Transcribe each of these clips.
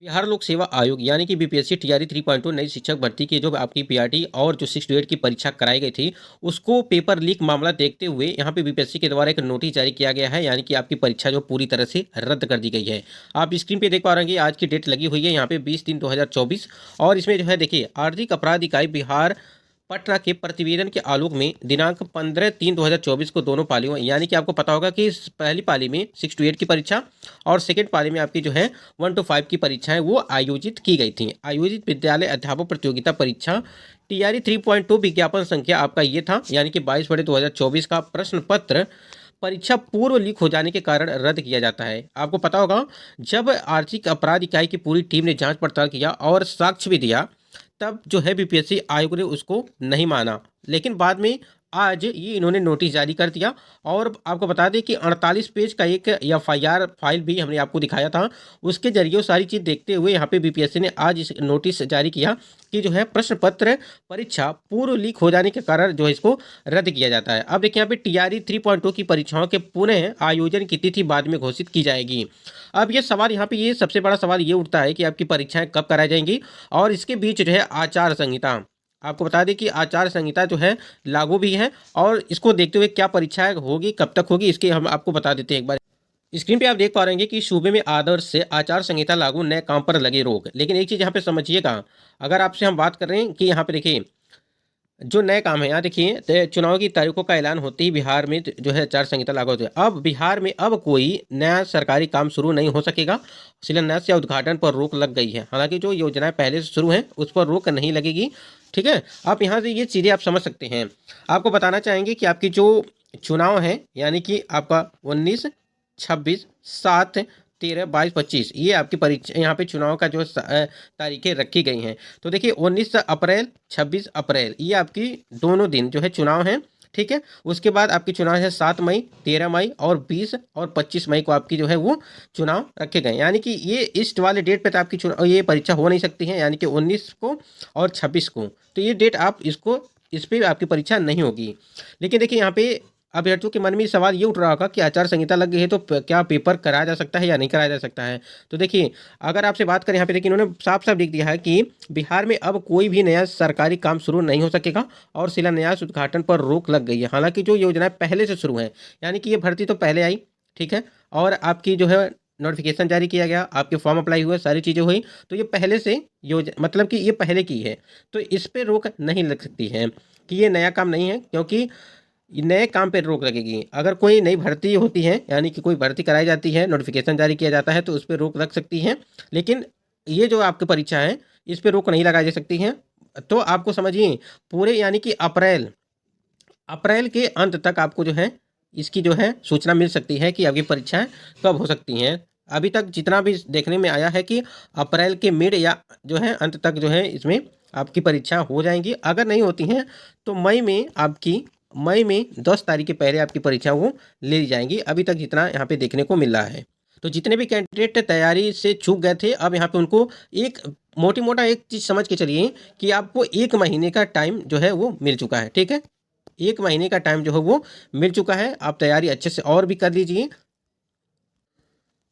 बिहार लोक सेवा आयोग यानी कि बीपीएससी टीआरई 3.0 नई शिक्षक भर्ती की जो आपकी पीआरटी और जो 6 to 8 की परीक्षा कराई गई थी, उसको पेपर लीक मामला देखते हुए यहाँ पे बीपीएससी के द्वारा एक नोटिस जारी किया गया है, यानी कि आपकी परीक्षा जो पूरी तरह से रद्द कर दी गई है। आप स्क्रीन पे देख पा रहे हैं, आज की डेट लगी हुई है यहाँ पे 20/3/2024 और इसमें जो है देखिए आर्थिक अपराध इकाई बिहार पटना के प्रतिवेदन के आलोक में दिनांक 15/3/2024 को दोनों पालियों यानी कि आपको पता होगा कि पहली पाली में 6 to 8 की परीक्षा और सेकेंड पाली में आपकी जो है 1 to 5 की परीक्षाएं वो आयोजित की गई थी। आयोजित विद्यालय अध्यापक प्रतियोगिता परीक्षा टीआरई 3.2 विज्ञापन संख्या आपका ये था, यानी कि 22/2024 का प्रश्न पत्र परीक्षा पूर्व लीक हो जाने के कारण रद्द किया जाता है। आपको पता होगा, जब आर्थिक अपराध इकाई की पूरी टीम ने जांच पड़ताल किया और साक्ष्य भी दिया, तब जो है बीपीएससी आयोग ने उसको नहीं माना, लेकिन बाद में आज ये इन्होंने नोटिस जारी कर दिया। और आपको बता दें कि 48 पेज का एक एफआईआर फाइल भी हमने आपको दिखाया था, उसके जरिए सारी चीज़ देखते हुए यहाँ पे बीपीएससी ने आज इस नोटिस जारी किया कि जो है प्रश्न पत्र परीक्षा पूर्व लीक हो जाने के कारण जो है इसको रद्द किया जाता है। अब देखिए यहाँ पे टीआरई 3.2 की परीक्षाओं के पुनः आयोजन की तिथि बाद में घोषित की जाएगी। अब ये सवाल यहाँ पे ये सबसे बड़ा सवाल ये उठता है कि आपकी परीक्षाएं कब कराई जाएंगी, और इसके बीच जो है आचार संहिता, आपको बता दें कि आचार संहिता जो है लागू भी है, और इसको देखते हुए क्या परीक्षाएं होगी, कब तक होगी, इसके हम आपको बता देते हैं एक बार। स्क्रीन पे आप देख पा रहे हैं कि सूबे में आदर्श से आचार संहिता लागू, नए काम पर लगे रोक। लेकिन एक चीज़ यहाँ पे समझिएगा, अगर आपसे हम बात कर रहे हैं कि यहाँ पे देखिए जो नए काम है, यहाँ देखिए चुनाव की तारीखों का ऐलान होते ही बिहार में जो है आचार संहिता लागू होती है। अब बिहार में अब कोई नया सरकारी काम शुरू नहीं हो सकेगा, शिलान्यास या उद्घाटन पर रोक लग गई है। हालांकि जो योजनाएं पहले से शुरू हैं उस पर रोक नहीं लगेगी। ठीक है, आप यहाँ से ये चीज़ें आप समझ सकते हैं। आपको बताना चाहेंगे कि आपकी जो चुनाव है, यानी कि आपका 19, 26, 7, 13, 22, 25, ये आपकी परीक्षा यहाँ पे चुनाव का जो तारीखें रखी गई हैं। तो देखिए 19 अप्रैल, 26 अप्रैल, ये आपकी दोनों दिन जो है चुनाव हैं। ठीक है, उसके बाद आपकी चुनाव है 7 मई, 13 मई और 20 और 25 मई को आपकी जो है वो चुनाव रखे गए, यानी कि ये इस वाले डेट पे तो आपकी चुनाव ये परीक्षा हो नहीं सकती है, यानी कि 19 को और 26 को। तो ये डेट आप इसको इस पर आपकी परीक्षा नहीं होगी। लेकिन देखिए यहाँ पे अभ्यर्थियों के मन में सवाल ये उठ रहा होगा कि आचार संहिता लग गई है तो क्या पेपर कराया जा सकता है या नहीं कराया जा सकता है। तो देखिए अगर आपसे बात करें यहाँ पे, देखिए इन्होंने साफ साफ लिख दिया है कि बिहार में अब कोई भी नया सरकारी काम शुरू नहीं हो सकेगा और शिलान्यास उद्घाटन पर रोक लग गई है। हालांकि जो योजनाएं पहले से शुरू हैं, यानी कि ये भर्ती तो पहले आई, ठीक है, और आपकी जो है नोटिफिकेशन जारी किया गया, आपके फॉर्म अप्लाई हुए, सारी चीज़ें हुई, तो ये पहले से योजना मतलब कि ये पहले की है, तो इस पर रोक नहीं लग सकती है कि ये नया काम नहीं है, क्योंकि नए काम पे रोक लगेगी। अगर कोई नई भर्ती होती है, यानी कि कोई भर्ती कराई जाती है, नोटिफिकेशन जारी किया जाता है, तो उस पर रोक लग सकती है। लेकिन ये जो आपकी परीक्षा है इस पर रोक नहीं लगाई जा सकती है। तो आपको समझिए पूरे यानी कि अप्रैल अप्रैल के अंत तक आपको जो है इसकी जो है सूचना मिल सकती है कि आपकी परीक्षाएं कब हो सकती हैं। अभी तक जितना भी देखने में आया है कि अप्रैल के मिड या जो है अंत तक जो है इसमें आपकी परीक्षा हो जाएंगी। अगर नहीं होती हैं तो मई में 10 तारीख के पहले आपकी परीक्षा वो ले ली जाएंगी। अभी तक जितना यहाँ पे देखने को मिल रहा है, तो जितने भी कैंडिडेट तैयारी से चूक गए थे, अब यहाँ पे उनको एक मोटी मोटा एक चीज़ समझ के चलिए कि आपको 1 महीने का टाइम जो है वो मिल चुका है। ठीक है, 1 महीने का टाइम जो है वो मिल चुका है, आप तैयारी अच्छे से और भी कर लीजिए।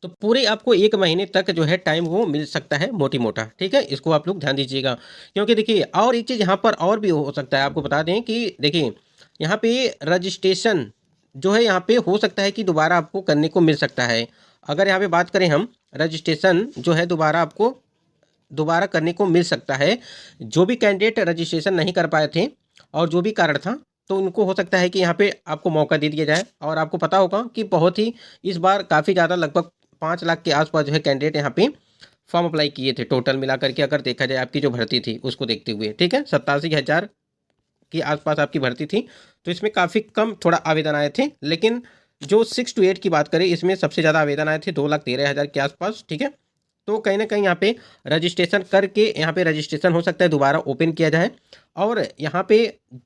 तो पूरे आपको 1 महीने तक जो है टाइम वो मिल सकता है मोटी मोटा। ठीक है, इसको आप लोग ध्यान दीजिएगा, क्योंकि देखिए और एक चीज़ यहाँ पर और भी हो सकता है। आपको बता दें कि देखिए यहाँ पे रजिस्ट्रेशन जो है यहाँ पे हो सकता है कि दोबारा आपको करने को मिल सकता है। अगर यहाँ पे बात करें हम, रजिस्ट्रेशन जो है दोबारा आपको दोबारा करने को मिल सकता है। जो भी कैंडिडेट रजिस्ट्रेशन नहीं कर पाए थे और जो भी कारण था, तो उनको हो सकता है कि यहाँ पे आपको मौका दे दिया जाए। और आपको पता होगा कि बहुत ही इस बार काफ़ी ज़्यादा लगभग 5 लाख के आसपास जो है कैंडिडेट यहाँ पे फॉर्म अप्लाई किए थे टोटल मिला करके, अगर देखा जाए आपकी जो भर्ती थी उसको देखते हुए। ठीक है, 87,000 के आसपास आपकी भर्ती थी, तो इसमें काफ़ी कम थोड़ा आवेदन आए थे। लेकिन जो 6 to 8 की बात करें, इसमें सबसे ज़्यादा आवेदन आए थे 2,13,000 के आसपास। ठीक है, तो कहीं ना कहीं यहाँ पे रजिस्ट्रेशन करके यहाँ पे रजिस्ट्रेशन हो सकता है दोबारा ओपन किया जाए और यहाँ पे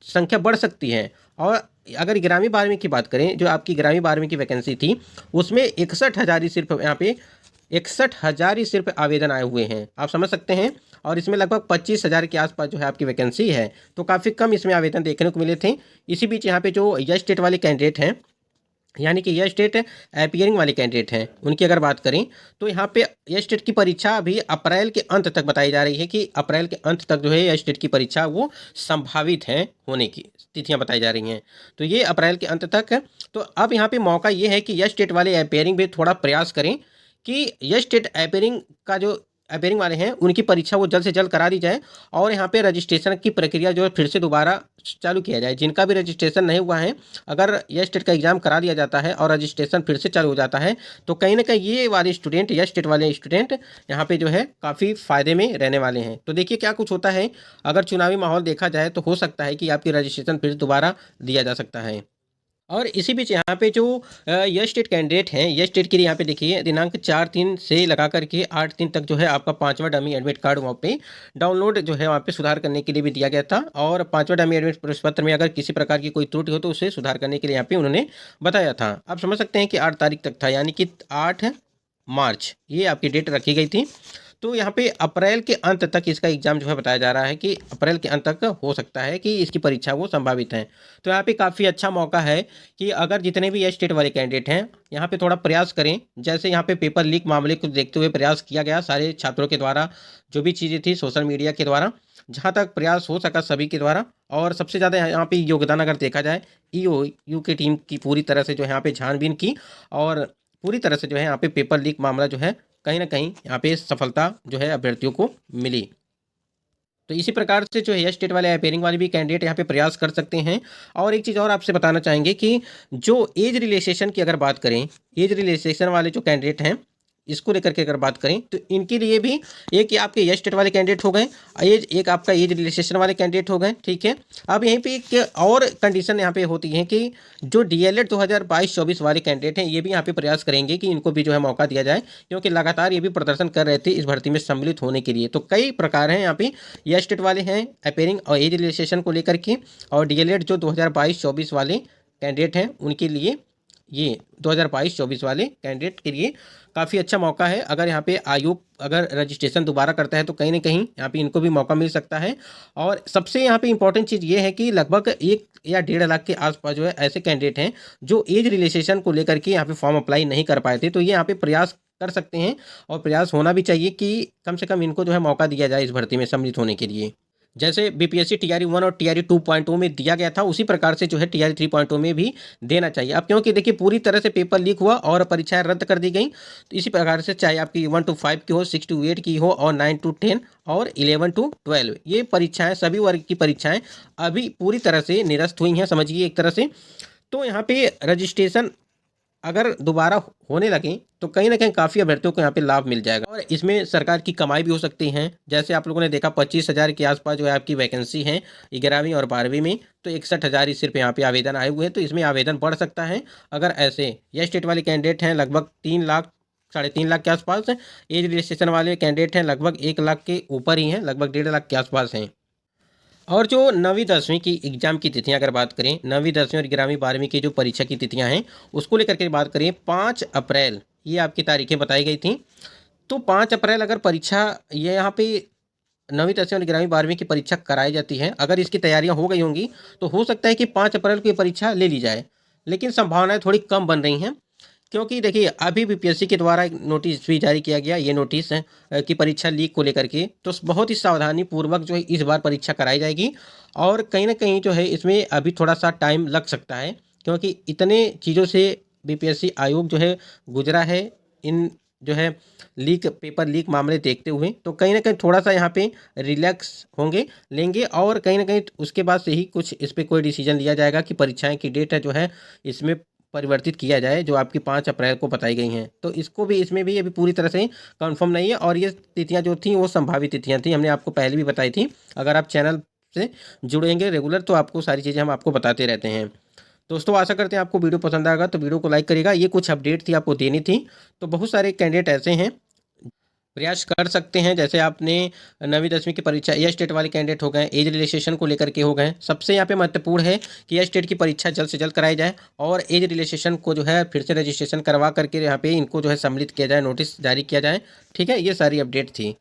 संख्या बढ़ सकती है। और अगर 11वीं 12वीं की बात करें, जो आपकी 11वीं 12वीं की वैकेंसी थी उसमें 61,000 ही सिर्फ यहाँ पे 61,000 ही सिर्फ आवेदन आए हुए हैं, आप समझ सकते हैं। और इसमें लगभग 25,000 के आसपास जो है आपकी वैकेंसी है, तो काफ़ी कम इसमें आवेदन देखने को मिले थे। इसी बीच यहाँ पे जो यस स्टेट वाले कैंडिडेट हैं यानी कि यह स्टेट अपीयरिंग वाले कैंडिडेट हैं, उनकी अगर बात करें तो यहाँ पे यह स्टेट की परीक्षा अभी अप्रैल के अंत तक बताई जा रही है कि अप्रैल के अंत तक जो है यह स्टेट की परीक्षा वो संभावित है होने की तिथियां बताई जा रही हैं। तो ये अप्रैल के अंत तक है। तो अब यहाँ पे मौका ये है कि यह स्टेट वाले अपीयरिंग भी थोड़ा प्रयास करें कि यह स्टेट अपीयरिंग का जो अपीयरिंग वाले हैं उनकी परीक्षा वो जल्द से जल्द करा दी जाए और यहाँ पे रजिस्ट्रेशन की प्रक्रिया जो है फिर से दोबारा चालू किया जाए। जिनका भी रजिस्ट्रेशन नहीं हुआ है, अगर यह स्टेट का एग्ज़ाम करा दिया जाता है और रजिस्ट्रेशन फिर से चालू हो जाता है तो कहीं ना कहीं ये वाले स्टूडेंट, यह स्टेट वाले स्टूडेंट यहाँ पे जो है काफ़ी फ़ायदे में रहने वाले हैं। तो देखिए क्या कुछ होता है, अगर चुनावी माहौल देखा जाए तो हो सकता है कि आपकी रजिस्ट्रेशन फिर दोबारा दिया जा सकता है। और इसी बीच यहाँ पे जो यह स्टेट कैंडिडेट हैं, यह स्टेट के लिए यहाँ पे देखिए दिनांक 4/3 से लगा करके 8/3 तक जो है आपका 5वां डमी एडमिट कार्ड वहाँ पे डाउनलोड जो है वहाँ पे सुधार करने के लिए भी दिया गया था। और 5वां डमी एडमिट प्रवेश पत्र में अगर किसी प्रकार की कोई त्रुटि हो तो उसे सुधार करने के लिए यहाँ पे उन्होंने बताया था। आप समझ सकते हैं कि 8 तारीख तक था, यानी कि 8 मार्च ये आपकी डेट रखी गई थी। तो यहाँ पे अप्रैल के अंत तक इसका एग्ज़ाम जो है बताया जा रहा है कि अप्रैल के अंत तक हो सकता है कि इसकी परीक्षा वो संभावित है। तो यहाँ पे काफ़ी अच्छा मौका है कि अगर जितने भी ये स्टेट वाले कैंडिडेट हैं यहाँ पे थोड़ा प्रयास करें। जैसे यहाँ पे पेपर लीक मामले को देखते हुए प्रयास किया गया सारे छात्रों के द्वारा, जो भी चीज़ें थी सोशल मीडिया के द्वारा, जहाँ तक प्रयास हो सका सभी के द्वारा। और सबसे ज़्यादा यहाँ पे योगदान अगर देखा जाए ईओ की टीम की पूरी तरह से जो है यहाँ पे छानबीन की और पूरी तरह से जो है यहाँ पे पेपर लीक मामला जो है कहीं ना कहीं यहाँ पे सफलता जो है अभ्यर्थियों को मिली। तो इसी प्रकार से जो है ये स्टेट वाले अपीयरिंग वाले भी कैंडिडेट यहाँ पे प्रयास कर सकते हैं। और एक चीज़ और आपसे बताना चाहेंगे कि जो एज रिलैक्सेशन की अगर बात करें, एज रिलैक्सेशन वाले जो कैंडिडेट हैं इसको लेकर के अगर बात करें तो इनके लिए भी एक ये आपके यस स्टेट वाले कैंडिडेट हो गए, एज एक आपका एज रिलैक्सेशन वाले कैंडिडेट हो गए, ठीक है। अब यहीं पे एक और कंडीशन यहाँ पे होती है कि जो डीएलएड 2022-24 वाले कैंडिडेट हैं ये भी यहाँ पे प्रयास करेंगे कि इनको भी जो है मौका दिया जाए, क्योंकि लगातार ये भी प्रदर्शन कर रहे थे इस भर्ती में सम्मिलित होने के लिए। तो कई प्रकार हैं यहाँ पे, यस स्टेट वाले हैं अपीयरिंग और एज रिलैक्सेशन को लेकर के, और डीएलएड जो 2022-24 वाले कैंडिडेट हैं उनके लिए ये 2022-24 वाले कैंडिडेट के लिए काफ़ी अच्छा मौका है। अगर यहाँ पे आयोग अगर रजिस्ट्रेशन दोबारा करता है तो कहीं ना कहीं यहाँ पे इनको भी मौका मिल सकता है। और सबसे यहाँ पे इंपॉर्टेंट चीज़ ये है कि लगभग 1 या 1.5 लाख के आसपास जो है ऐसे कैंडिडेट हैं जो एज रिलैक्सेशन को लेकर के यहाँ पे फॉर्म अप्लाई नहीं कर पाए थे। तो ये यहाँ पे प्रयास कर सकते हैं और प्रयास होना भी चाहिए कि कम से कम इनको जो है मौका दिया जाए इस भर्ती में सम्मिलित होने के लिए। जैसे बीपीएससी टीआरई 1 और टीआरई 2.0 में दिया गया था उसी प्रकार से जो है टीआरई 3.0 में भी देना चाहिए। अब क्योंकि देखिए पूरी तरह से पेपर लीक हुआ और परीक्षाएं रद्द कर दी गई, तो इसी प्रकार से चाहे आपकी 1 to 5 की हो, 6 to 8 की हो और 9 to 10 और 11 to 12 ये परीक्षाएं सभी वर्ग की परीक्षाएं अभी पूरी तरह से निरस्त हुई हैं, समझिए एक तरह से। तो यहाँ पे रजिस्ट्रेशन अगर दोबारा होने लगे तो कहीं ना कहीं काफ़ी अभ्यर्थियों को यहाँ पे लाभ मिल जाएगा और इसमें सरकार की कमाई भी हो सकती है। जैसे आप लोगों ने देखा 25,000 के आसपास जो है आपकी वैकेंसी है 11वीं और 12वीं में, तो 61,000 ही सिर्फ यहाँ पे आवेदन आए हुए हैं। तो इसमें आवेदन बढ़ सकता है अगर ऐसे यह स्टेट वाले कैंडिडेट हैं लगभग 3 लाख 3.5 लाख के आसपास हैं, एज रजिस्ट्रेशन वाले कैंडिडेट हैं लगभग 1 लाख के ऊपर ही हैं, लगभग 1.5 लाख के आसपास हैं। और जो 9वीं 10वीं की एग्ज़ाम की तिथियां अगर बात करें, 9वीं 10वीं और 11वीं 12वीं की जो परीक्षा की तिथियां हैं उसको लेकर के बात करें, 5 अप्रैल ये आपकी तारीखें बताई गई थी। तो 5 अप्रैल अगर परीक्षा ये यहाँ पे 9वीं 10वीं और 11वीं 12वीं की परीक्षा कराई जाती है, अगर इसकी तैयारियां हो गई होंगी तो हो सकता है कि 5 अप्रैल को ये परीक्षा ले ली जाए, लेकिन संभावनाएं थोड़ी कम बन रही हैं। क्योंकि देखिए अभी बीपीएससी के द्वारा एक नोटिस भी जारी किया गया, ये नोटिस है कि परीक्षा लीक को लेकर के, तो बहुत ही सावधानी पूर्वक जो है इस बार परीक्षा कराई जाएगी। और कहीं ना कहीं जो है इसमें अभी थोड़ा सा टाइम लग सकता है, क्योंकि इतने चीज़ों से बीपीएससी आयोग जो है गुजरा है इन जो है लीक पेपर लीक मामले देखते हुए। तो कहीं ना कहीं थोड़ा सा यहाँ पे रिलैक्स होंगे लेंगे और कहीं ना कहीं उसके बाद से ही कुछ इस पर कोई डिसीजन लिया जाएगा कि परीक्षाएं की डेट है जो है इसमें परिवर्तित किया जाए, जो आपकी 5 अप्रैल को बताई गई हैं। तो इसको भी इसमें भी अभी पूरी तरह से कंफर्म नहीं है और ये तिथियां जो थी वो संभावित तिथियां थी, हमने आपको पहले भी बताई थी। अगर आप चैनल से जुड़ेंगे रेगुलर तो आपको सारी चीज़ें हम आपको बताते रहते हैं। दोस्तों आशा करते हैं आपको वीडियो पसंद आएगा, तो वीडियो को लाइक करिएगा। ये कुछ अपडेट थी आपको देनी थी। तो बहुत सारे कैंडिडेट ऐसे हैं प्रयास कर सकते हैं, जैसे आपने 9वीं 10वीं की परीक्षा यह स्टेट वाले कैंडिडेट हो गए, एज रिलैक्सेशन को लेकर के हो गए। सबसे यहाँ पे महत्वपूर्ण है कि यह स्टेट की परीक्षा जल्द से जल्द कराई जाए और एज रिलैक्सेशन को जो है फिर से रजिस्ट्रेशन करवा करके यहाँ पे इनको जो है सम्मिलित किया जाए, नोटिस जारी किया जाए। ठीक है, ये सारी अपडेट थी।